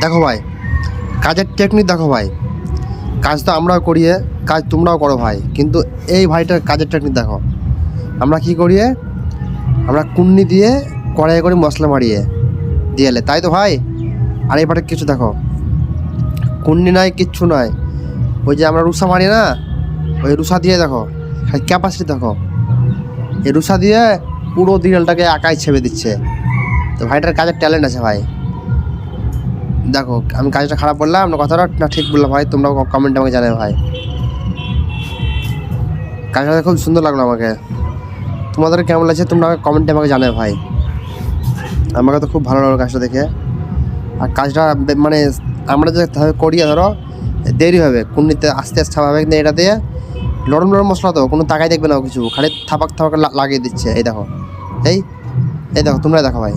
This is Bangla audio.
দেখো ভাই, কাজের টেকনিক দেখো ভাই। কাজ তো আমরাও করিয়ে, কাজ তোমরাও করো ভাই, কিন্তু এই ভাইটার কাজের টেকনিক দেখো। আমরা কি করিয়ে, আমরা কুন্নি দিয়ে কড়াই করে মশলা মারিয়ে দিয়েলে, তাই তো ভাই। আর এবারে কিছু দেখো, কুন্নি নয়, কিচ্ছু নয়, ওই যে আমরা রুষা মারি না, ওই রুষা দিয়ে দেখো ক্যাপাসিটি দেখো, এই রুষা দিয়ে পুরো দিয়ালটাকে একাই ছেপে দিচ্ছে। তো ভাইটার কাজের ট্যালেন্ট আছে ভাই। দেখো আমি কাজটা খারাপ বললাম না, কথাটা না ঠিক বললাম ভাই, তোমরা কমেন্টে আমাকে জানাবে ভাই। কাজটা খুব সুন্দর লাগলো আমাকে, তোমাদের কেমন লাগছে তোমরা কমেন্টে আমাকে জানাবে ভাই। আমাকে তো খুব ভালো লাগলো কাজটা দেখে। আর কাজটা মানে আমরা যে করি ধরো দেরি হবে, কুন্নিতে আস্তে আস্তে হবে, কিন্তু এটা দিয়ে নরম নরম মশলা তো কোনো তাকাই দেখবে না কিছু, খালি থাপাক লাগিয়ে দিচ্ছে। এই দেখো, এই দেখো তোমরা দেখো ভাই।